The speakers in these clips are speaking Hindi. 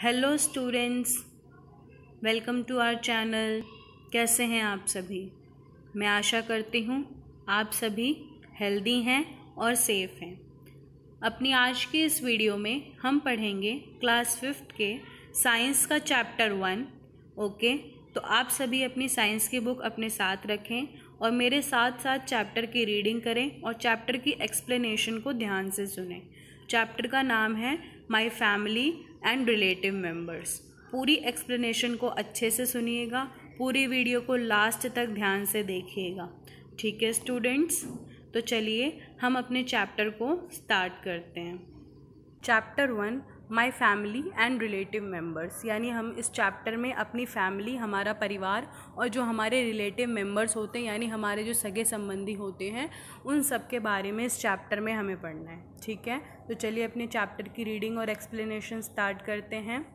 Hello students, welcome to our channel. कैसे हैं आप सभी? मैं आशा करती हूँ आप सभी हेल्दी हैं और सेफ हैं। अपनी आज की इस वीडियो में हम पढ़ेंगे क्लास 5th के साइंस का चैप्टर 1। ओके, तो आप सभी अपनी साइंस की बुक अपने साथ रखें और मेरे साथ साथ चैप्टर की रीडिंग करें और चैप्टर की एक्सप्लेनेशन को ध्यान से सुनें। चैप्टर का नाम है my family and relative members. पूरी एक्सप्लेनेशन को अच्छे से सुनिएगा, पूरी वीडियो को लास्ट तक ध्यान से देखिएगा। ठीक है स्टूडेंट्स, तो चलिए हम अपने चैप्टर को स्टार्ट करते हैं। Chapter 1 my family and relative members, यानी हम इस चैप्टर में अपनी फैमिली, हमारा परिवार और जो हमारे रिलेटिव मेंबर्स होते हैं यानी हमारे जो सगे संबंधी होते हैं उन सब के बारे में इस चैप्टर में हमें पढ़ना है। ठीक है, तो चलिए अपने चैप्टर की रीडिंग और एक्सप्लेनेशन स्टार्ट करते हैं।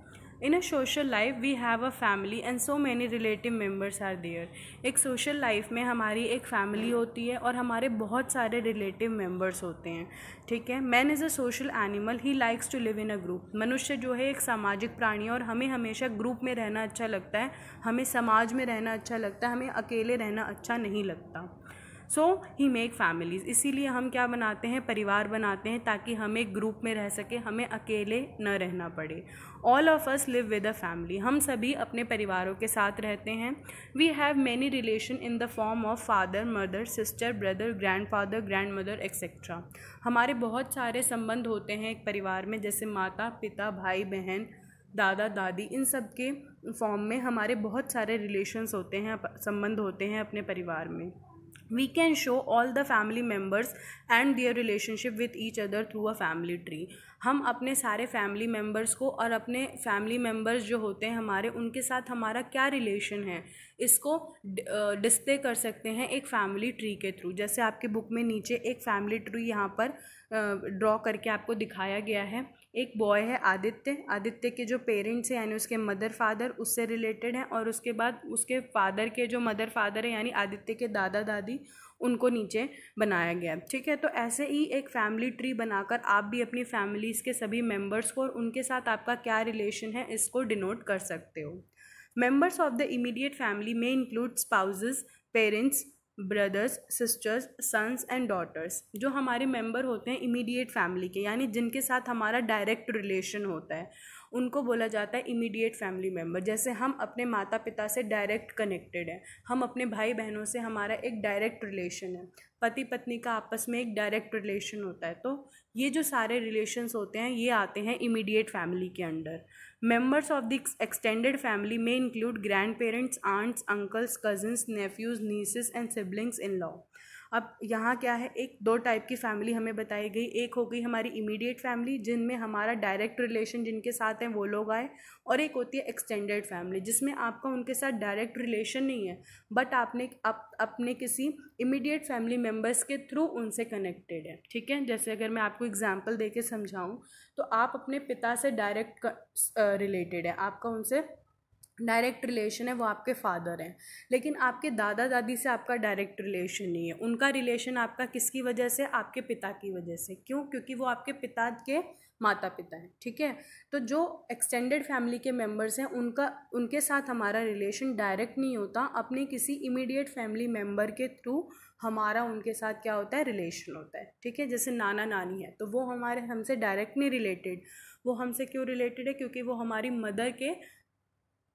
In a social life we have a family and so many relative members are there. एक सोशल लाइफ में हमारी एक फैमिली होती है और हमारे बहुत सारे रिलेटिव मेंबर्स होते हैं। ठीक है, man is a social animal, he likes to live in a group. मनुष्य जो है एक सामाजिक प्राणी है और हमें हमेशा ग्रुप में रहना अच्छा लगता है, हमें समाज में रहना अच्छा लगता है, हमें अकेले रहना अच्छा नहीं लगता। सो ही मेक फैमिलीज़, इसीलिए हम क्या बनाते हैं, परिवार बनाते हैं ताकि हम एक ग्रुप में रह सके, हमें अकेले न रहना पड़े। All of us live with a family, हम सभी अपने परिवारों के साथ रहते हैं। We have many relation in the form of father, mother, sister, brother, grandfather, grandmother etcetera. हमारे बहुत सारे संबंध होते हैं एक परिवार में, जैसे माता पिता, भाई बहन, दादा दादी, इन सब के फॉर्म में हमारे बहुत सारे रिलेशंस होते हैं, संबंध होते हैं अपने परिवार में। We can show all the family members and their relationship with each other through a family tree. हम अपने सारे फैमिली मेम्बर्स को और अपने फैमिली मेम्बर्स जो होते हैं हमारे, उनके साथ हमारा क्या रिलेशन है, इसको डिस्प्ले कर सकते हैं एक फैमिली ट्री के थ्रू। जैसे आपकी बुक में नीचे एक फैमिली ट्री यहाँ पर ड्रॉ करके आपको दिखाया गया है। एक बॉय है आदित्य, आदित्य के जो पेरेंट्स हैं यानी उसके मदर फादर उससे रिलेटेड हैं, और उसके बाद उसके फादर के जो मदर फादर हैं यानी आदित्य के दादा दादी, उनको नीचे बनाया गया। ठीक है, तो ऐसे ही एक फैमिली ट्री बनाकर आप भी अपनी फैमिलीज़ के सभी मेंबर्स को और उनके साथ आपका क्या रिलेशन है इसको डिनोट कर सकते हो। Members of the immediate family में include spouses, parents, brothers, sisters, sons and daughters. जो हमारे मेंबर होते हैं इमीडिएट फैमिली के, यानी जिनके साथ हमारा डायरेक्ट रिलेशन होता है, उनको बोला जाता है इमीडिएट फैमिली मेंबर। जैसे हम अपने माता पिता से डायरेक्ट कनेक्टेड हैं, हम अपने भाई बहनों से हमारा एक डायरेक्ट रिलेशन है, पति पत्नी का आपस में एक डायरेक्ट रिलेशन होता है। तो ये जो सारे रिलेशंस होते हैं ये आते हैं इमीडिएट फैमिली के under. Members of the extended family में include grandparents, aunts, uncles, cousins, nephews, nieces and siblings in law. अब यहाँ क्या है, एक दो टाइप की फैमिली हमें बताई गई। एक हो गई हमारी इमीडिएट फैमिली जिनमें हमारा डायरेक्ट रिलेशन जिनके साथ हैं वो लोग आए, और एक होती है एक्सटेंडेड फैमिली जिसमें आपका उनके साथ डायरेक्ट रिलेशन नहीं है बट आपने अपने किसी इमीडिएट फैमिली मेम्बर्स के थ्रू उनसे कनेक्टेड है। ठीक है, जैसे अगर मैं आपको एग्जांपल देके समझाऊं तो आप अपने पिता से डायरेक्ट रिलेटेड है, आपका उनसे डायरेक्ट रिलेशन है, वो आपके फादर हैं, लेकिन आपके दादा दादी से आपका डायरेक्ट रिलेशन नहीं है। उनका रिलेशन आपका किसकी वजह से, आपके पिता की वजह से। क्यों? क्योंकि वो आपके पिता के माता पिता हैं। ठीक है, तो जो एक्सटेंडेड फैमिली के मेंबर्स हैं उनके साथ हमारा रिलेशन डायरेक्ट नहीं होता, अपने किसी इमीडिएट फैमिली मेंबर के थ्रू हमारा उनके साथ क्या होता है, रिलेशन होता है। ठीक है, जैसे नाना नानी है तो वो हमसे डायरेक्ट नहीं रिलेटेड, वो हमसे क्यों रिलेटेड है, क्योंकि वो हमारी मदर के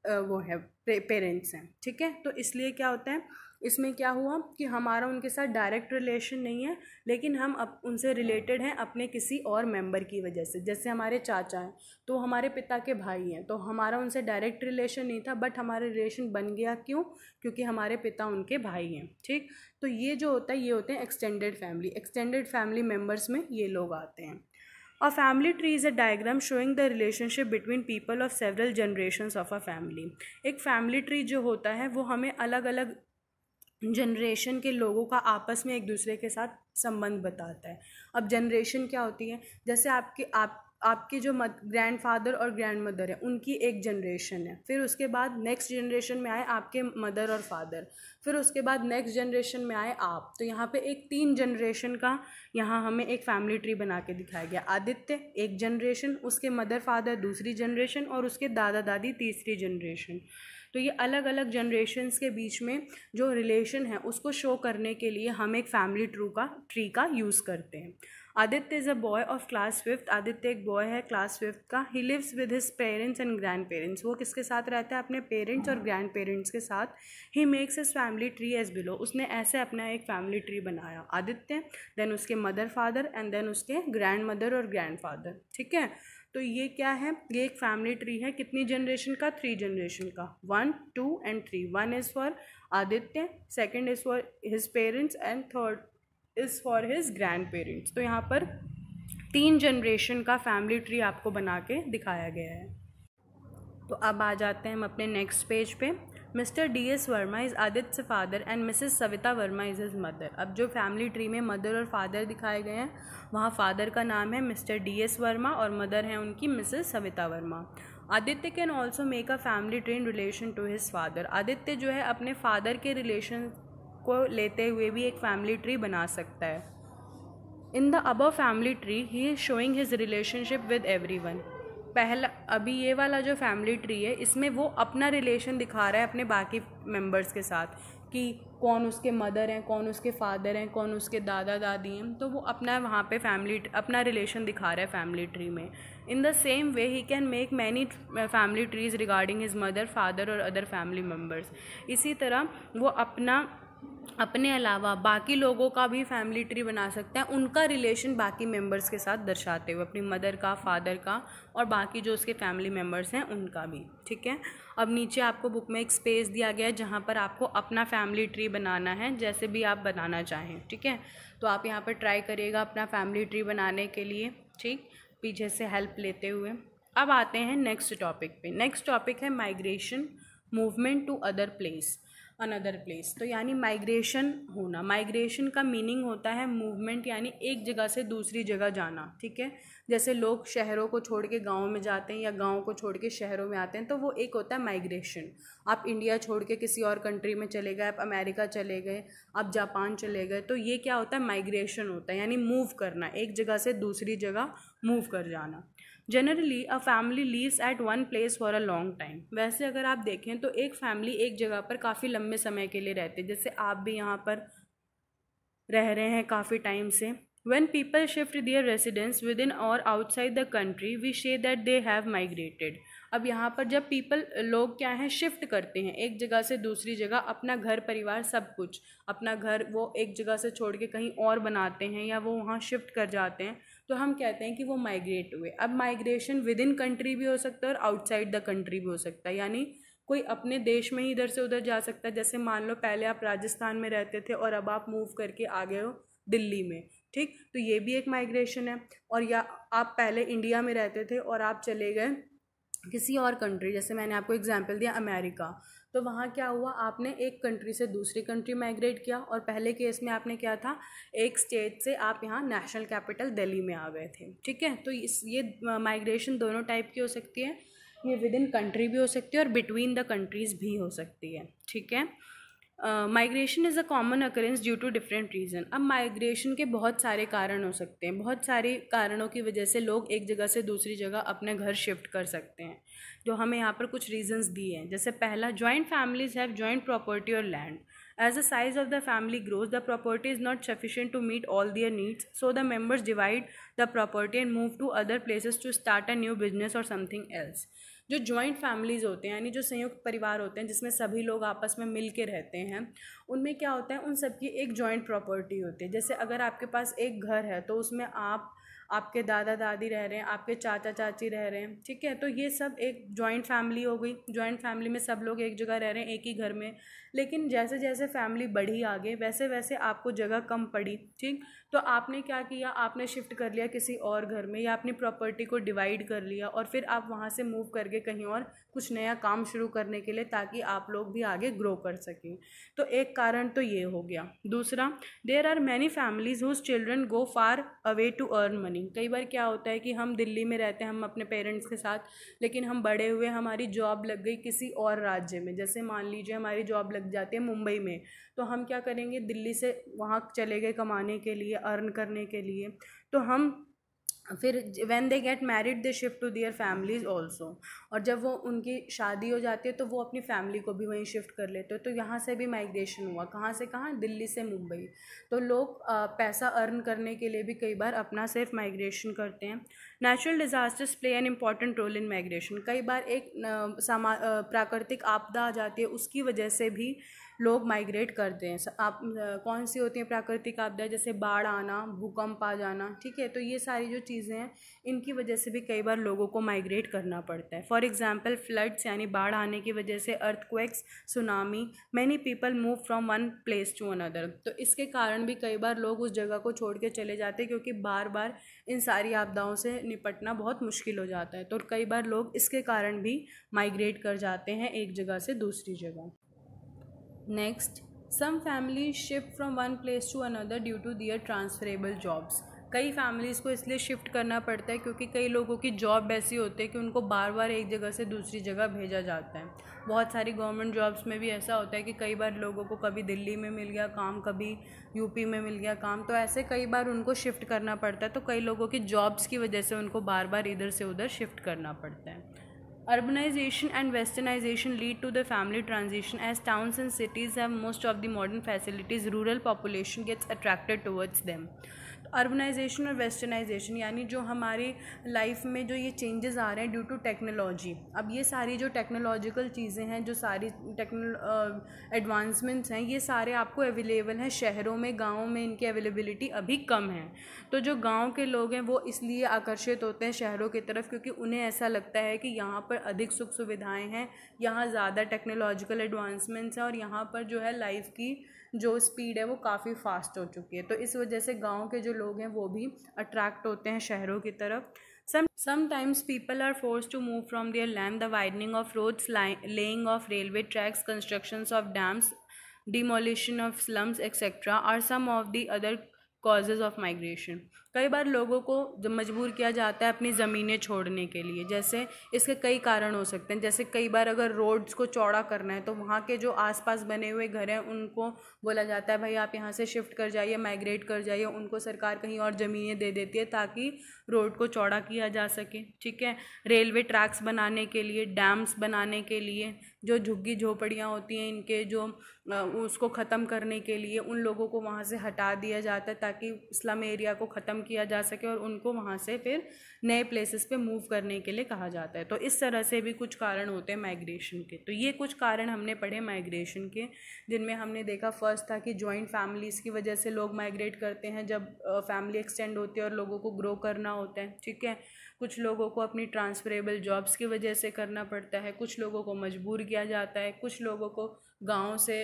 वो है पेरेंट्स हैं। ठीक है, तो इसलिए क्या होता है, इसमें क्या हुआ कि हमारा उनके साथ डायरेक्ट रिलेशन नहीं है लेकिन हम उनसे रिलेटेड हैं अपने किसी और मेंबर की वजह से। जैसे हमारे चाचा हैं तो हमारे पिता के भाई हैं, तो हमारा उनसे डायरेक्ट रिलेशन नहीं था बट हमारा रिलेशन बन गया। क्यों? क्योंकि हमारे पिता उनके भाई हैं। ठीक, तो ये जो होता है ये होते हैं extended family. Extended family members में ये लोग आते हैं। A family tree is a diagram showing the relationship between people of several generations of a family. एक family tree जो होता है वो हमें अलग अलग जनरेशन के लोगों का आपस में एक दूसरे के साथ संबंध बताता है। अब जनरेशन क्या होती है, जैसे आपके जो ग्रैंडफादर और ग्रैंड मदर है उनकी एक जनरेशन है, फिर उसके बाद नेक्स्ट जनरेशन में आए आपके मदर और फादर, फिर उसके बाद नेक्स्ट जनरेशन में आए आप। तो यहाँ पे एक 3 जनरेशन का यहाँ हमें एक फैमिली ट्री बना के दिखाया गया। आदित्य एक जनरेशन, उसके मदर फादर दूसरी जनरेशन और उसके दादा दादी तीसरी जनरेशन। तो ये अलग अलग जनरेशन्स के बीच में जो रिलेशन है उसको शो करने के लिए हम एक फैमिली ट्री का यूज़ करते हैं। Aditya is a boy of class 5th। Aditya एक बॉय है क्लास 5th का। He lives with his parents and grand parents. वो किसके साथ रहता है? अपने पेरेंट्स और ग्रैंड पेरेंट्स के साथ। He makes his family tree as below. उसने ऐसे अपना एक फैमिली ट्री बनाया, आदित्य, देन उसके मदर फादर एंड देन उसके ग्रैंड मदर और ग्रैंड फादर। ठीक है, तो ये क्या है? ये एक फैमिली ट्री है। कितनी जनरेशन का? 3 जनरेशन का, 1, 2 and 3। 1 is for Aditya, second is for his parents and third is for his grand parents. तो यहाँ पर 3 जनरेशन का फैमिली ट्री आपको बना के दिखाया गया है। तो अब आ जाते हैं हम अपने नेक्स्ट पेज पे। Mister DS Verma is Aditya father and Mrs Savita Verma is his mother. अब जो फैमिली ट्री में मदर और फादर दिखाए गए हैं वहाँ फादर का नाम है मिस्टर DS वर्मा और मदर है उनकी Mrs Savita Verma. Aditya can also make a family tree in relation to his father. Aditya जो है अपने फादर के रिलेशन को लेते हुए भी एक फैमिली ट्री बना सकता है। In the above family tree he is showing his relationship with everyone. पहला अभी ये वाला जो फैमिली ट्री है इसमें वो अपना रिलेशन दिखा रहा है अपने बाकी मेंबर्स के साथ कि कौन उसके मदर हैं, कौन उसके फादर हैं, कौन उसके दादा दादी हैं। तो वो अपना वहाँ पे अपना रिलेशन दिखा रहा है फैमिली ट्री में। In the same way he can make many family trees regarding his mother father और अदर फैमिली मेम्बर्स। इसी तरह वो अपने अलावा बाकी लोगों का भी फैमिली ट्री बना सकता है, उनका रिलेशन बाकी मेंबर्स के साथ दर्शाते हुए, अपनी मदर का, फादर का और बाकी जो उसके फैमिली मेंबर्स हैं उनका भी। ठीक है, अब नीचे आपको बुक में एक स्पेस दिया गया है जहाँ पर आपको अपना फैमिली ट्री बनाना है, जैसे भी आप बनाना चाहें। ठीक है, तो आप यहाँ पर ट्राई करिएगा अपना फैमिली ट्री बनाने के लिए, ठीक, पीछे से हेल्प लेते हुए। अब आते हैं नेक्स्ट टॉपिक पे। नेक्स्ट टॉपिक है migration, movement to another place. तो यानी माइग्रेशन होना। माइग्रेशन का मीनिंग होता है मूवमेंट, यानी एक जगह से दूसरी जगह जाना। ठीक है, जैसे लोग शहरों को छोड़ के गाँव में जाते हैं या गाँव को छोड़ के शहरों में आते हैं, तो वो एक होता है माइग्रेशन। आप इंडिया छोड़ के किसी और कंट्री में चले गए, आप अमेरिका चले गए, आप जापान चले गए, तो ये क्या होता है? माइग्रेशन होता है, यानी मूव करना, एक जगह से दूसरी जगह मूव कर जाना। Generally a family leaves eight one place for a long time. वैसे अगर आप देखें तो एक फैमिली एक जगह पर काफ़ी लंबे समय के लिए रहते हैं, जैसे आप भी यहाँ पर रह रहे हैं काफ़ी टाइम से। When people shift their residence within or outside the country, we say that they have migrated. अब यहाँ पर जब लोग क्या हैं, शिफ्ट करते हैं एक जगह से दूसरी जगह, अपना घर परिवार सब कुछ, अपना घर वो एक जगह से छोड़ के कहीं और बनाते हैं या वो वहाँ शिफ्ट कर जाते हैं, तो हम कहते हैं कि वो माइग्रेट हुए। अब माइग्रेशन विद इन कंट्री भी हो सकता है और आउटसाइड द कंट्री भी हो सकता है, यानी कोई अपने देश में ही इधर से उधर जा सकता है। जैसे मान लो पहले आप राजस्थान में रहते थे और अब आप मूव करके आ गए हो दिल्ली में, ठीक, तो ये भी एक माइग्रेशन है। और या आप पहले इंडिया में रहते थे और आप चले गए किसी और कंट्री, जैसे मैंने आपको एग्जांपल दिया अमेरिका, तो वहाँ क्या हुआ, आपने एक कंट्री से दूसरी कंट्री माइग्रेट किया। और पहले केस में आपने क्या था, एक स्टेट से आप यहाँ नेशनल कैपिटल दिल्ली में आ गए थे। ठीक है, तो ये माइग्रेशन दोनों टाइप की हो सकती है, ये विद इन कंट्री भी हो सकती है और बिटवीन द कंट्रीज़ भी हो सकती है। ठीक है, migration is a common occurrence due to different reason. अब माइग्रेशन के बहुत सारे कारण हो सकते हैं, बहुत सारे कारणों की वजह से लोग एक जगह से दूसरी जगह अपने घर शिफ्ट कर सकते हैं, जो हमें यहाँ पर कुछ रीजंस दिए हैं। जैसे पहला, joint families have joint property और land. As the size of the family grows, the property is not sufficient to meet all their needs, so the members divide the property and move to other places to start a new business or something else. जो जॉइंट फैमिलीज़ होते हैं, यानी जो संयुक्त परिवार होते हैं जिसमें सभी लोग आपस में मिल के रहते हैं, उनमें क्या होता है, उन सबकी एक जॉइंट प्रॉपर्टी होती है। जैसे अगर आपके पास एक घर है तो उसमें आपके दादा दादी रह रहे हैं, आपके चाचा चाची रह रहे हैं, ठीक है, तो ये सब एक जॉइंट फैमिली हो गई। जॉइंट फैमिली में सब लोग एक जगह रह रहे हैं एक ही घर में, लेकिन जैसे जैसे फैमिली बढ़ी आगे वैसे वैसे आपको जगह कम पड़ी, ठीक, तो आपने क्या किया, आपने शिफ्ट कर लिया किसी और घर में या अपनी प्रॉपर्टी को डिवाइड कर लिया और फिर आप वहाँ से मूव करके कहीं और कुछ नया काम शुरू करने के लिए, ताकि आप लोग भी आगे ग्रो कर सकें। तो एक कारण तो ये हो गया। दूसरा, there are many families whose children go far away to earn money. Earning. कई बार क्या होता है कि हम दिल्ली में रहते हैं हम अपने पेरेंट्स के साथ, लेकिन हम बड़े हुए हमारी जॉब लग गई किसी और राज्य में, जैसे मान लीजिए हमारी जॉब लग जाती है मुंबई में, तो हम क्या करेंगे, दिल्ली से वहाँ चले गए कमाने के लिए, अर्न करने के लिए। तो हम फिर when they get married they shift to their families also, और जब वो उनकी शादी हो जाती है तो वो अपनी फैमिली को भी वहीं शिफ्ट कर लेते हो। तो यहाँ से भी माइग्रेशन हुआ, कहाँ से कहाँ, दिल्ली से मुंबई। तो लोग पैसा अर्न करने के लिए भी कई बार अपना सिर्फ माइग्रेशन करते हैं। Natural disasters play an important role in migration. कई बार एक प्राकृतिक आपदा आ जाती है, उसकी वजह से भी लोग माइग्रेट करते हैं। आप कौन सी होती हैं प्राकृतिक आपदा, जैसे बाढ़ आना, भूकंप आ जाना, ठीक है। तो ये सारी जो चीज़ें हैं इनकी वजह से भी कई बार लोगों को माइग्रेट करना पड़ता है। फॉर एग्जांपल फ्लड्स यानी बाढ़ आने की वजह से, earthquakes, tsunami, many people move from one place to another. तो इसके कारण भी कई बार लोग उस जगह को छोड़ के चले जाते हैं, क्योंकि बार बार इन सारी आपदाओं से निपटना बहुत मुश्किल हो जाता है। तो कई बार लोग इसके कारण भी माइग्रेट कर जाते हैं एक जगह से दूसरी जगह। Next, some family shift from one place to another due to their transferable jobs. कई फैमिलीज़ को इसलिए शिफ्ट करना पड़ता है क्योंकि कई लोगों की जॉब ऐसी होती है कि उनको बार बार एक जगह से दूसरी जगह भेजा जाता है। बहुत सारी गवर्नमेंट जॉब्स में भी ऐसा होता है कि कई बार लोगों को कभी दिल्ली में मिल गया काम, कभी यूपी में मिल गया काम, तो ऐसे कई बार उनको शिफ्ट करना पड़ता है। तो कई लोगों की जॉब्स की वजह से उनको बार बार इधर से उधर शिफ्ट करना पड़ता है। Urbanization and westernization lead to the family transition. As towns and cities have most of the modern facilities, rural population gets attracted towards them. Urbanisation और वेस्टर्नाइजेशन यानी जो हमारी लाइफ में जो ये चेंजेस आ रहे हैं ड्यू टू टेक्नोलॉजी। अब ये सारी जो टेक्नोलॉजिकल चीज़ें हैं, जो सारी एडवांसमेंट्स हैं, ये सारे आपको अवेलेबल हैं शहरों में। गाँव में इनकी अवेलेबिलिटी अभी कम है। तो जो गाँव के लोग हैं वो इसलिए आकर्षित होते हैं शहरों की तरफ, क्योंकि उन्हें ऐसा लगता है कि यहाँ पर अधिक सुख सुविधाएँ हैं, यहाँ ज़्यादा टेक्नोलॉजिकल एडवांसमेंट्स हैं, और यहाँ पर जो है लाइफ की जो स्पीड है वो काफ़ी फास्ट हो चुकी है। तो इस वजह से गांव के जो लोग हैं वो भी अट्रैक्ट होते हैं शहरों की तरफ। Sometimes people are forced to move from their land. The widening of roads, laying of railway tracks, constructions of dams, demolition of slums, etc. are some of the other causes of migration. कई बार लोगों को जब मजबूर किया जाता है अपनी ज़मीनें छोड़ने के लिए, जैसे इसके कई कारण हो सकते हैं। जैसे कई बार अगर रोड्स को चौड़ा करना है तो वहाँ के जो आसपास बने हुए घर हैं उनको बोला जाता है भाई आप यहाँ से शिफ्ट कर जाइए, माइग्रेट कर जाइए। उनको सरकार कहीं और ज़मीनें दे देती है ताकि रोड को चौड़ा किया जा सके, ठीक है। रेलवे ट्रैक्स बनाने के लिए, डैम्स बनाने के लिए, जो झुग्गी झोपड़ियाँ होती हैं इनके जो उसको ख़त्म करने के लिए उन लोगों को वहाँ से हटा दिया जाता है ताकि स्लम एरिया को ख़त्म किया जा सके, और उनको वहाँ से फिर नए प्लेसेस पे मूव करने के लिए कहा जाता है। तो इस तरह से भी कुछ कारण होते हैं माइग्रेशन के। तो ये कुछ कारण हमने पढ़े माइग्रेशन के, जिनमें हमने देखा फर्स्ट था कि जॉइंट फैमिलीज़ की वजह से लोग माइग्रेट करते हैं जब फैमिली एक्सटेंड होती है और लोगों को ग्रो करना होता है, ठीक है। कुछ लोगों को अपनी ट्रांसफरेबल जॉब्स की वजह से करना पड़ता है, कुछ लोगों को मजबूर किया जाता है, कुछ लोगों को गाँव से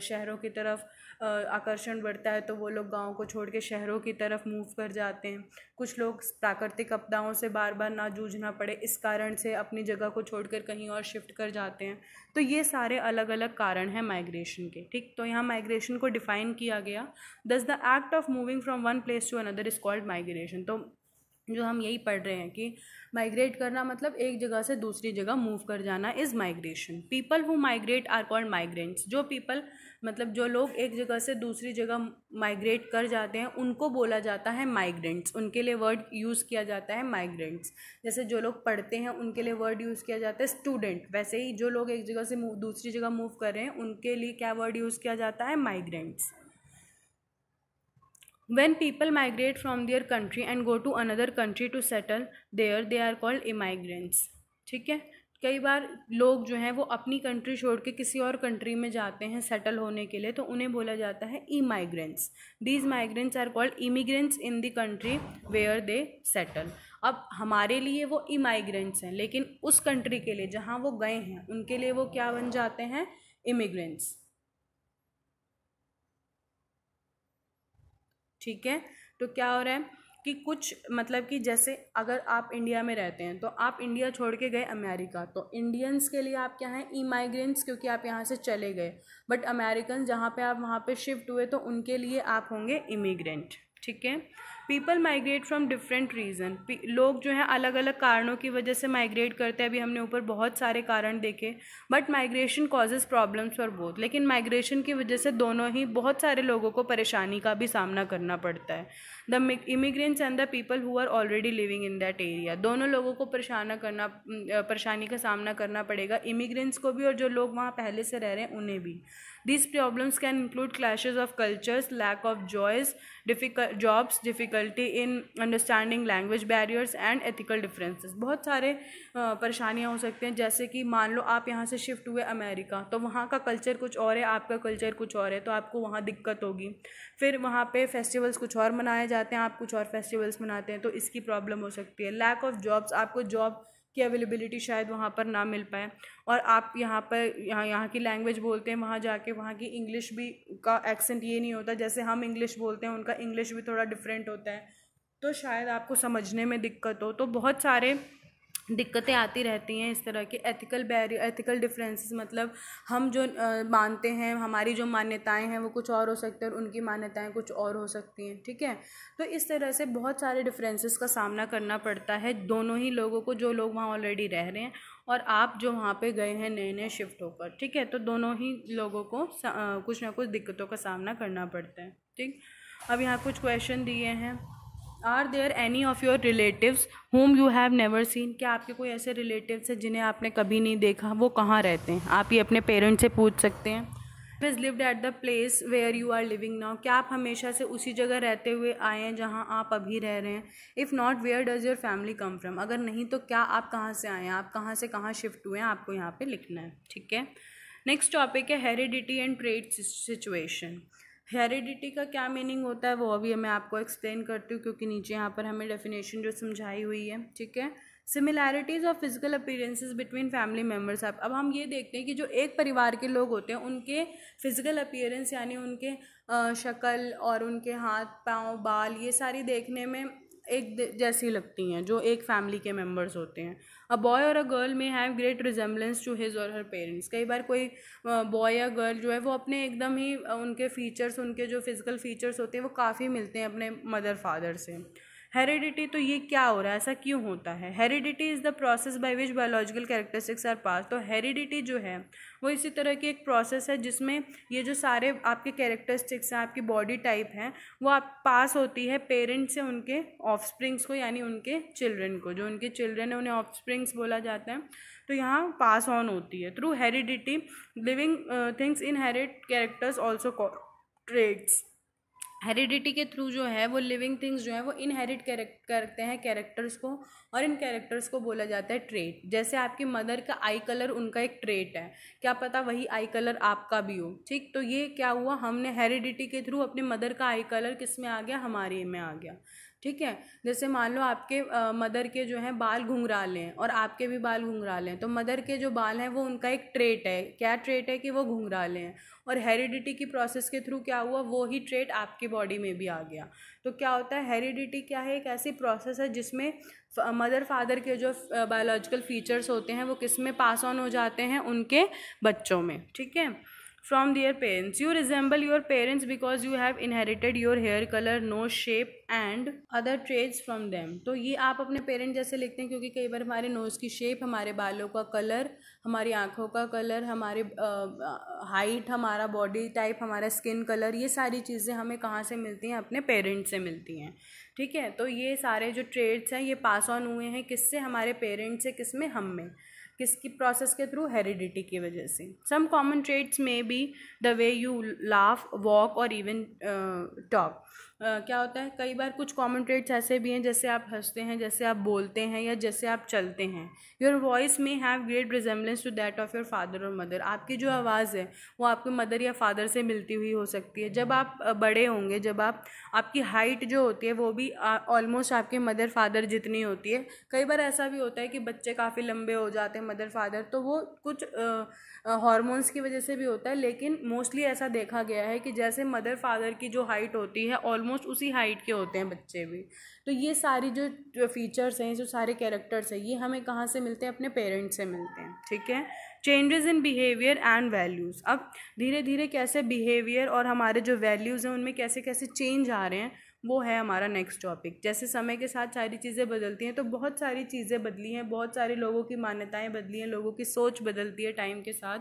शहरों की तरफ आकर्षण बढ़ता है तो वो लोग गाँव को छोड़ के शहरों की तरफ मूव कर जाते हैं। कुछ लोग प्राकृतिक आपदाओं से बार बार ना जूझना पड़े इस कारण से अपनी जगह को छोड़कर कहीं और शिफ्ट कर जाते हैं। तो ये सारे अलग अलग कारण हैं माइग्रेशन के, ठीक। तो यहाँ माइग्रेशन को डिफ़ाइन किया गया, thus the act of moving from one place to another is called migration. तो जो हम यही पढ़ रहे हैं कि माइग्रेट करना मतलब एक जगह से दूसरी जगह मूव कर जाना is migration. People who migrate are called migrants. जो पीपल मतलब जो लोग एक जगह से दूसरी जगह माइग्रेट कर जाते हैं उनको बोला जाता है माइग्रेंट्स। उनके लिए वर्ड यूज़ किया जाता है माइग्रेंट्स। जैसे जो लोग पढ़ते हैं उनके लिए वर्ड यूज़ किया जाता है स्टूडेंट, वैसे ही जो लोग एक जगह से दूसरी जगह मूव कर रहे हैं उनके लिए क्या वर्ड यूज़ किया जाता है, migrants. When people migrate from their country and go to another country to settle there, they are called immigrants, ठीक है। कई बार लोग जो हैं वो अपनी कंट्री छोड़ के किसी और कंट्री में जाते हैं सेटल होने के लिए, तो उन्हें बोला जाता है immigrants. These migrants are called immigrants in the country where they settle. अब हमारे लिए वो इमाइग्रेंट्स हैं, लेकिन उस कंट्री के लिए जहाँ वो गए हैं उनके लिए वो क्या बन जाते हैं, इमिग्रेंट्स, ठीक है। तो क्या हो रहा है कि कुछ मतलब कि जैसे अगर आप इंडिया में रहते हैं तो आप इंडिया छोड़ के गए अमेरिका, तो इंडियंस के लिए आप क्या हैं, इमाइग्रेंट्स, क्योंकि आप यहाँ से चले गए। बट अमेरिकन जहाँ पे आप वहाँ पे शिफ्ट हुए तो उनके लिए आप होंगे इमिग्रेंट, ठीक है। People migrate from different reason, लोग जो हैं अलग अलग कारणों की वजह से माइग्रेट करते हैं। अभी हमने ऊपर बहुत सारे कारण देखे, but migration causes problems for both, लेकिन माइग्रेशन की वजह से दोनों ही बहुत सारे लोगों को परेशानी का भी सामना करना पड़ता है। The immigrants and the people who are already living in that area, दोनों लोगों को परेशानी का सामना करना पड़ेगा, इमिग्रेंट्स को भी और जो लोग वहाँ पहले से रह रहे हैं उन्हें भी। These problems can include clashes of cultures, lack of jobs, difficulty in understanding language barriers and ethical differences. बहुत सारे परेशानियाँ हो सकती हैं, जैसे कि मान लो आप यहाँ से शिफ्ट हुए अमेरिका, तो वहाँ का कल्चर कुछ और है, आपका कल्चर कुछ और है, तो आपको वहाँ दिक्कत होगी। फिर वहाँ पे फेस्टिवल्स कुछ और मनाए जाते हैं, आप कुछ और फेस्टिवल्स मनाते हैं, तो इसकी प्रॉब्लम हो सकती है। लैक ऑफ जॉब्स, आपको जॉब की अवेलेबिलिटी शायद वहाँ पर ना मिल पाए, और आप यहाँ की लैंग्वेज बोलते हैं, वहाँ जाके वहाँ की इंग्लिश भी का एक्सेंट ये नहीं होता जैसे हम इंग्लिश बोलते हैं, उनका इंग्लिश भी थोड़ा डिफरेंट होता है, तो शायद आपको समझने में दिक्कत हो। तो बहुत सारे दिक्कतें आती रहती हैं इस तरह के। एथिकल डिफरेंसेस मतलब हम जो मानते हैं, हमारी जो मान्यताएं हैं वो कुछ और हो सकती हैं और उनकी मान्यताएं कुछ और हो सकती हैं, ठीक है। तो इस तरह से बहुत सारे डिफरेंसेस का सामना करना पड़ता है दोनों ही लोगों को, जो लोग वहाँ ऑलरेडी रह रहे हैं और आप जो वहाँ पे गए हैं नए शिफ्ट होकर, ठीक है। तो दोनों ही लोगों को कुछ ना कुछ दिक्कतों का सामना करना पड़ता है, ठीक। अब यहाँ कुछ क्वेश्चन दिए हैं। Are there any of your relatives whom you have never seen, क्या आपके कोई ऐसे रिलेटिव्स हैं जिन्हें आपने कभी नहीं देखा, वो कहाँ रहते हैं, आप ये अपने पेरेंट्स से पूछ सकते हैं। has lived at the place where you are living now, क्या आप हमेशा से उसी जगह रहते हुए आए हैं जहाँ आप अभी रह रहे हैं। If not, where does your family come from, अगर नहीं तो क्या आप कहाँ से आए हैं, आप कहाँ से कहाँ शिफ्ट हुए हैं, आपको यहाँ पे लिखना है, ठीक है। नेक्स्ट टॉपिक है heredity and trade situation. Heredity का क्या मीनिंग होता है वो अभी मैं आपको एक्सप्लेन करती हूँ, क्योंकि नीचे यहाँ पर हमें डेफिनेशन जो समझाई हुई है, ठीक है। Similarities of physical appearances between family members. अब हम ये देखते हैं कि जो एक परिवार के लोग होते हैं उनके फिजिकल अपीयरेंस यानी उनके शक्ल और उनके हाथ पाँव बाल ये सारी देखने में एक जैसी लगती हैं जो एक फैमिली के मेम्बर्स होते हैं। A boy or a girl may have great resemblance to his or her parents. कई बार कोई बॉय या गर्ल जो है वो अपने एकदम ही उनके फीचर्स, उनके जो फिजिकल फीचर्स होते हैं वो काफ़ी मिलते हैं अपने मदर फादर से। हेरिडिटी, तो ये क्या हो रहा है, ऐसा क्यों होता है। Heredity is the process by which biological characteristics are pass. तो हेरिडिटी जो है वो इसी तरह की एक प्रोसेस है जिसमें ये जो सारे आपके कैरेक्टरिस्टिक्स हैं, आपकी बॉडी टाइप हैं, वो आप पास होती है पेरेंट्स से उनके ऑफस्प्रिंग्स को, यानी उनके चिल्ड्रन को। जो उनके चिल्ड्रन है उन्हें ऑफस्प्रिंग्स बोला जाता है। तो यहाँ पास ऑन होती है through heredity. Living things inherit characters also traits. Heredity के थ्रू जो है वो लिविंग थिंग्स जो है वो इनहेरिट करते हैं कैरेक्टर्स को, और इन कैरेक्टर्स को बोला जाता है ट्रेट। जैसे आपकी मदर का आई कलर उनका एक ट्रेट है, क्या पता वही आई कलर आपका भी हो, ठीक। तो ये क्या हुआ, हमने हेरिडिटी के थ्रू अपनी मदर का आई कलर किस में आ गया, हमारे में आ गया, ठीक है। जैसे मान लो आपके मदर के जो हैं बाल घुंघराले हैं और आपके भी बाल घुंघराले हैं, तो मदर के जो बाल हैं वो उनका एक ट्रेट है। क्या ट्रेट है कि वो घुंघराले हैं, और हेरिडिटी की प्रोसेस के थ्रू क्या हुआ, वो ही ट्रेट आपकी बॉडी में भी आ गया। तो क्या होता है, हेरिडिटी क्या है, एक ऐसी प्रोसेस है जिसमें मदर फादर के जो बायोलॉजिकल फीचर्स होते हैं वो किस में पास ऑन हो जाते हैं, उनके बच्चों में, ठीक है। from their parents. You resemble your parents because you have inherited your hair color, nose shape and other traits from them. तो ये आप अपने पेरेंट जैसे लिखते हैं क्योंकि कई बार हमारे नोज़ की शेप, हमारे बालों का कलर, हमारी आँखों का कलर, हमारे हाइट, हमारा बॉडी टाइप, हमारा स्किन कलर, ये सारी चीज़ें हमें कहाँ से मिलती हैं, अपने पेरेंट्स से मिलती हैं, ठीक है। तो ये सारे जो ट्रेट्स हैं ये पास ऑन हुए हैं किससे, हमारे पेरेंट्स से, किस में, हम में, किसकी प्रोसेस के थ्रू, हेरिडिटी की वजह से। सम कॉमन ट्रेट्स में be the way you laugh, walk और इवन टॉक। क्या होता है, कई बार कुछ कॉमन ट्रेट्स ऐसे भी हैं जैसे आप हंसते हैं, जैसे आप बोलते हैं, या जैसे आप चलते हैं। Your voice may have great resemblance to that of your father और मदर। आपकी जो आवाज़ है वो आपके मदर या फादर से मिलती हुई हो सकती है। जब आप बड़े होंगे, जब आपकी हाइट जो होती है वो भी ऑलमोस्ट आपके मदर फादर जितनी होती है। कई बार ऐसा भी होता है कि बच्चे काफ़ी लंबे हो जाते हैं मदर फादर, तो वो कुछ हार्मोन्स की वजह से भी होता है, लेकिन मोस्टली ऐसा देखा गया है कि जैसे मदर फादर की जो हाइट होती है ऑलमोस्ट उसी हाइट के होते हैं बच्चे भी। तो ये सारी जो फीचर्स हैं, जो सारे कैरेक्टर्स हैं, ये हमें कहाँ से मिलते हैं, अपने पेरेंट्स से मिलते हैं, ठीक है। Changes in behaviour and values. अब धीरे धीरे कैसे बिहेवियर और हमारे जो वैल्यूज़ हैं उनमें कैसे कैसे चेंज आ रहे हैं वो है हमारा नेक्स्ट टॉपिक। जैसे समय के साथ सारी चीज़ें बदलती हैं, तो बहुत सारी चीज़ें बदली हैं, बहुत सारे लोगों की मान्यताएं बदली हैं, लोगों की सोच बदलती है टाइम के साथ।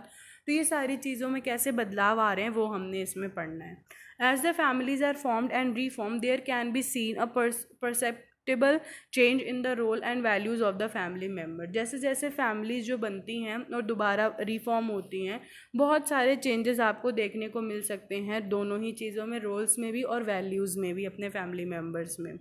तो ये सारी चीज़ों में कैसे बदलाव आ रहे हैं वो हमने इसमें पढ़ना है। As the families are formed and reform there can be seen a perceptible change in the role and values of the family member. जैसे जैसे फैमिलीज जो बनती हैं और दोबारा रिफॉर्म होती हैं, बहुत सारे चेंजेस आपको देखने को मिल सकते हैं दोनों ही चीज़ों में, रोल्स में भी और वैल्यूज़ में भी अपने फैमिली मेम्बर्स में।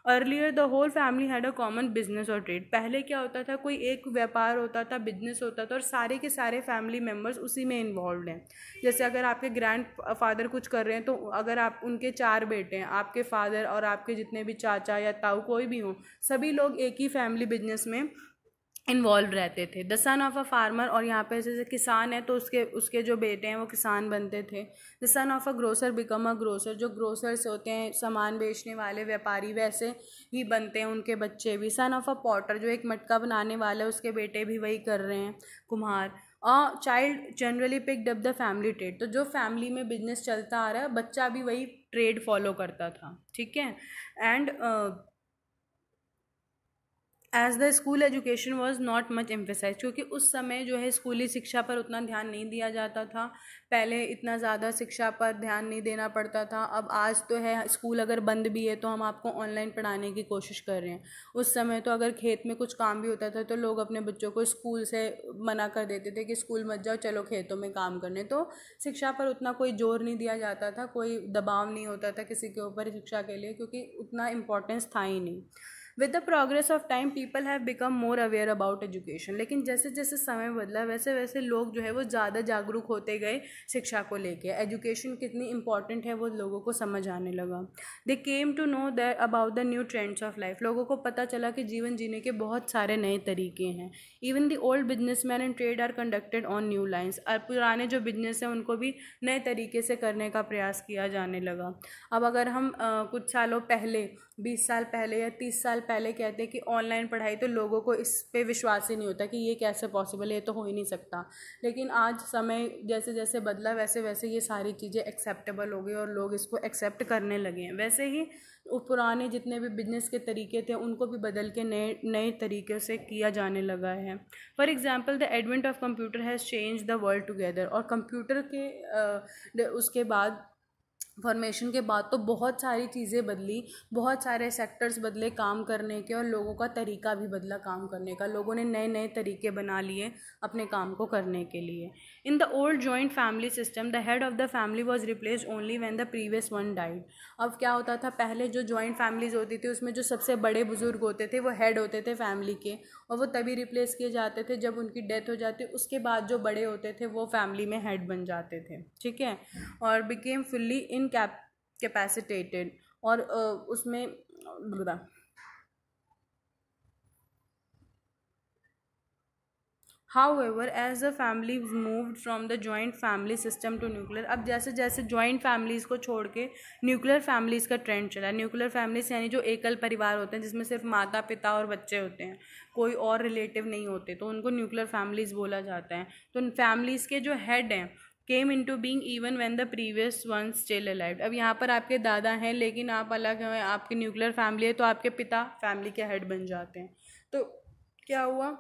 Earlier the whole family had a common business और ट्रेड। पहले क्या होता था, कोई एक व्यापार होता था, बिजनेस होता था और सारे के सारे फैमिली मेम्बर्स उसी में इन्वॉल्व हैं। जैसे अगर आपके ग्रैंड फादर कुछ कर रहे हैं, तो अगर आप उनके 4 बेटे हैं, आपके फादर और आपके जितने भी चाचा या ताऊ कोई भी हो, सभी लोग एक ही फैमिली बिजनेस में इन्वॉल्व रहते थे। The son of a farmer, और यहाँ पे जैसे किसान है तो उसके उसके जो बेटे हैं वो किसान बनते थे। The son of a grocer become a grocer, जो ग्रोसर्स होते हैं सामान बेचने वाले व्यापारी, वैसे ही बनते हैं उनके बच्चे भी। सन ऑफ अ पॉटर, जो एक मटका बनाने वाला है उसके बेटे भी वही कर रहे हैं, कुम्हार। Child generally picked up the family trade, तो जो फैमिली में बिजनेस चलता आ रहा है बच्चा भी वही ट्रेड फॉलो करता था, ठीक है। And as the school education was not much emphasise, क्योंकि उस समय जो है स्कूली शिक्षा पर उतना ध्यान नहीं दिया जाता था। पहले इतना ज़्यादा शिक्षा पर ध्यान नहीं देना पड़ता था। अब आज तो है, स्कूल अगर बंद भी है तो हम आपको ऑनलाइन पढ़ाने की कोशिश कर रहे हैं। उस समय तो अगर खेत में कुछ काम भी होता था तो लोग अपने बच्चों को स्कूल से मना कर देते थे कि स्कूल मत जाओ, चलो खेतों में काम करने। तो शिक्षा पर उतना कोई जोर नहीं दिया जाता था, कोई दबाव नहीं होता था किसी के ऊपर शिक्षा के लिए, क्योंकि उतना इम्पोर्टेंस था ही नहीं। With the progress of time people have become more aware about education, लेकिन जैसे जैसे समय बदला वैसे वैसे लोग जो है वो ज़्यादा जागरूक होते गए शिक्षा को लेके। एजुकेशन कितनी इंपॉर्टेंट है वो लोगों को समझ आने लगा। They came to know that about the new trends of life, लोगों को पता चला कि जीवन जीने के बहुत सारे नए तरीके हैं। Even the old businessman and trade are conducted on new lines, और पुराने जो बिजनेस हैं उनको भी नए तरीके से करने का प्रयास किया जाने लगा। अब अगर हम कुछ सालों पहले, 20 साल पहले या 30 साल पहले कहते हैं कि ऑनलाइन पढ़ाई, तो लोगों को इस पे विश्वास ही नहीं होता कि ये कैसे पॉसिबल है, ये तो हो ही नहीं सकता। लेकिन आज समय जैसे जैसे बदला वैसे वैसे ये सारी चीज़ें एक्सेप्टेबल हो गई और लोग इसको एक्सेप्ट करने लगे हैं। वैसे ही पुराने जितने भी बिजनेस के तरीके थे उनको भी बदल के नए नए तरीके से किया जाने लगा है। For example the advent of computer has change the world together, और कंप्यूटर के उसके बाद, फॉर्मेशन के बाद तो बहुत सारी चीज़ें बदली, बहुत सारे सेक्टर्स बदले काम करने के, और लोगों का तरीका भी बदला काम करने का। लोगों ने नए नए तरीके बना लिए अपने काम को करने के लिए। In the old joint family system the head of the family was replaced only when the previous one died. अब क्या होता था, पहले जो जॉइंट फैमिलीज होती थी उसमें जो सबसे बड़े बुजुर्ग होते थे वो हेड होते थे फैमिली के, और वो तभी रिप्लेस किए जाते थे जब उनकी डेथ हो जाती। उसके बाद जो बड़े होते थे वो फैमिली में हेड बन जाते थे, ठीक है, और बिकेम फुल्ली इन कैपेसिटेटेड, और उसमें However, as the family moved from the joint family system to nuclear, अब जैसे जैसे joint families को छोड़ के न्यूक्लियर फैमिलीज़ का ट्रेंड चला। न्यूक्लियर फैमिलीज यानी जो एकल परिवार होते हैं जिसमें सिर्फ माता पिता और बच्चे होते हैं, कोई और रिलेटिव नहीं होते, तो उनको न्यूक्लियर फैमिलीज़ बोला जाता है। तो उन फैमिलीज़ के जो हेड हैं came into being even when the previous one still alive. अब यहाँ पर आपके दादा हैं लेकिन आप अलग हैं, आपकी न्यूक्लियर फैमिली है, तो आपके पिता फैमिली के हेड बन जाते हैं। तो क्या हुआ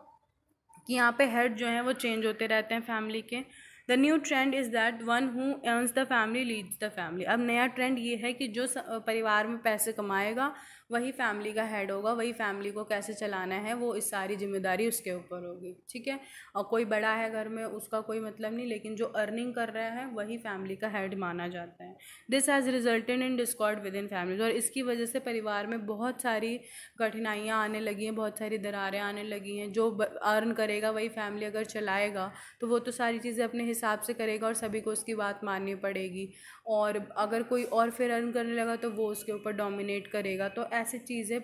कि यहाँ पे हेड जो हैं वो चेंज होते रहते हैं फैमिली के। The new trend is that one who earns the family leads the family. अब नया ट्रेंड ये है कि जो परिवार में पैसे कमाएगा वही फैमिली का हेड होगा, वही फैमिली को कैसे चलाना है वो इस सारी जिम्मेदारी उसके ऊपर होगी, ठीक है। और कोई बड़ा है घर में उसका कोई मतलब नहीं, लेकिन जो अर्निंग कर रहा है वही फैमिली का हेड माना जाता है। This has resulted in Discord with in families, और इसकी वजह से परिवार में बहुत सारी कठिनाइयाँ आने लगी हैं, बहुत सारी दरारें आने लगी हैं। जो अर्न करेगा वही फैमिली अगर चलाएगा तो वो तो सारी चीज़ें अपने हिसाब से करेगा और सभी को उसकी बात माननी पड़ेगी, और अगर कोई और फिर अर्न करने लगा तो वो उसके ऊपर डोमिनेट करेगा, तो ऐसी चीज़ें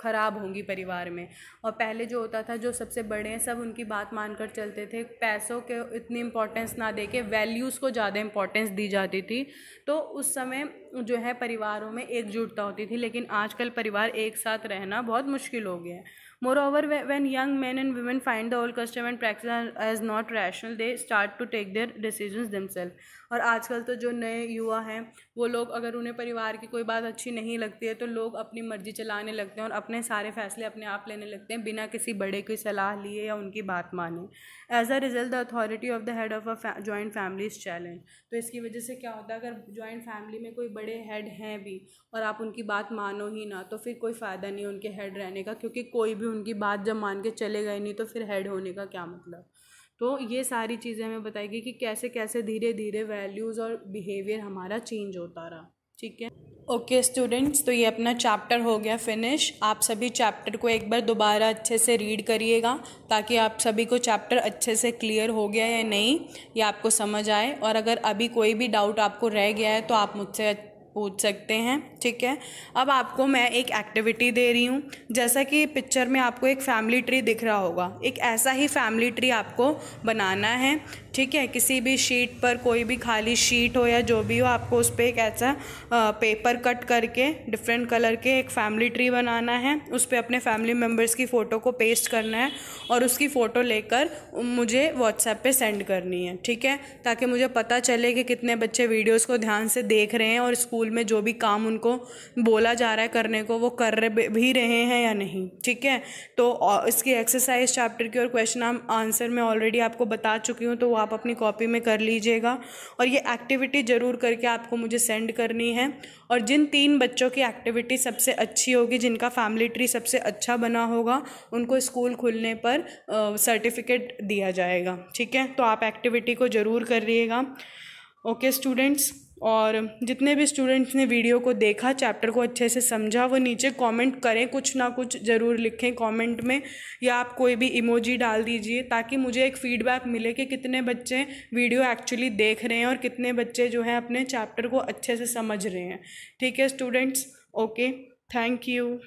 ख़राब होंगी परिवार में। और पहले जो होता था, जो सबसे बड़े हैं सब उनकी बात मानकर चलते थे, पैसों के इतनी इम्पोर्टेंस ना देके वैल्यूज़ को ज़्यादा इम्पोर्टेंस दी जाती थी, तो उस समय जो है परिवारों में एकजुटता होती थी। लेकिन आजकल परिवार एक साथ रहना बहुत मुश्किल हो गया है। Moreover, when young men and women find the old custom and practice as not rational, they start to take their decisions themselves. और आजकल तो जो नए युवा हैं वो लोग, अगर उन्हें परिवार की कोई बात अच्छी नहीं लगती है तो लोग अपनी मर्जी चलाने लगते हैं और अपने सारे फैसले अपने आप लेने लगते हैं बिना किसी बड़े की सलाह लिए या उनकी बात माने. As a result the authority of the head of a joint family is challenge. तो इसकी वजह से क्या होता है, अगर जॉइंट फैमिली में कोई बड़े हेड हैं भी और आप उनकी बात मानो ही ना तो फिर कोई फ़ायदा नहीं उनके हेड रहने का, क्योंकि कोई भी उनकी बात जब मान के चलेगा ही नहीं तो फिर हेड होने का क्या मतलब. तो ये सारी चीज़ें हमें बताएगी कि कैसे कैसे धीरे धीरे वैल्यूज़ और बिहेवियर हमारा चेंज होता रहा. ठीक है, ओके स्टूडेंट्स, तो ये अपना चैप्टर हो गया फिनिश. आप सभी चैप्टर को एक बार दोबारा अच्छे से रीड करिएगा ताकि आप सभी को चैप्टर अच्छे से क्लियर हो गया या नहीं ये आपको समझ आए. और अगर अभी कोई भी डाउट आपको रह गया है तो आप मुझसे पूछ सकते हैं. ठीक है, अब आपको मैं एक एक्टिविटी दे रही हूँ. जैसा कि पिक्चर में आपको एक फैमिली ट्री दिख रहा होगा, एक ऐसा ही फैमिली ट्री आपको बनाना है. ठीक है, किसी भी शीट पर, कोई भी खाली शीट हो या जो भी हो, आपको उस पर एक ऐसा पेपर कट करके डिफरेंट कलर के एक फैमिली ट्री बनाना है. उस पर अपने फैमिली मेम्बर्स की फ़ोटो को पेस्ट करना है और उसकी फ़ोटो लेकर मुझे व्हाट्सएप पे सेंड करनी है. ठीक है, ताकि मुझे पता चले कि कितने बच्चे वीडियोज़ को ध्यान से देख रहे हैं और स्कूल में जो भी काम उनको बोला जा रहा है करने को वो कर भी रहे हैं या नहीं. ठीक है, तो इसकी एक्सरसाइज चैप्टर की और क्वेश्चन आंसर मैं ऑलरेडी आपको बता चुकी हूँ, तो वो आप अपनी कॉपी में कर लीजिएगा. और ये एक्टिविटी ज़रूर करके आपको मुझे सेंड करनी है. और जिन 3 बच्चों की एक्टिविटी सबसे अच्छी होगी, जिनका फैमिली ट्री सबसे अच्छा बना होगा, उनको स्कूल खुलने पर सर्टिफिकेट दिया जाएगा. ठीक है, तो आप एक्टिविटी को ज़रूर करिएगा. ओके स्टूडेंट्स, और जितने भी स्टूडेंट्स ने वीडियो को देखा, चैप्टर को अच्छे से समझा, वो नीचे कमेंट करें, कुछ ना कुछ ज़रूर लिखें कमेंट में, या आप कोई भी इमोजी डाल दीजिए ताकि मुझे एक फ़ीडबैक मिले कि कितने बच्चे वीडियो एक्चुअली देख रहे हैं और कितने बच्चे जो है अपने चैप्टर को अच्छे से समझ रहे हैं. ठीक है स्टूडेंट्स, ओके, थैंक यू.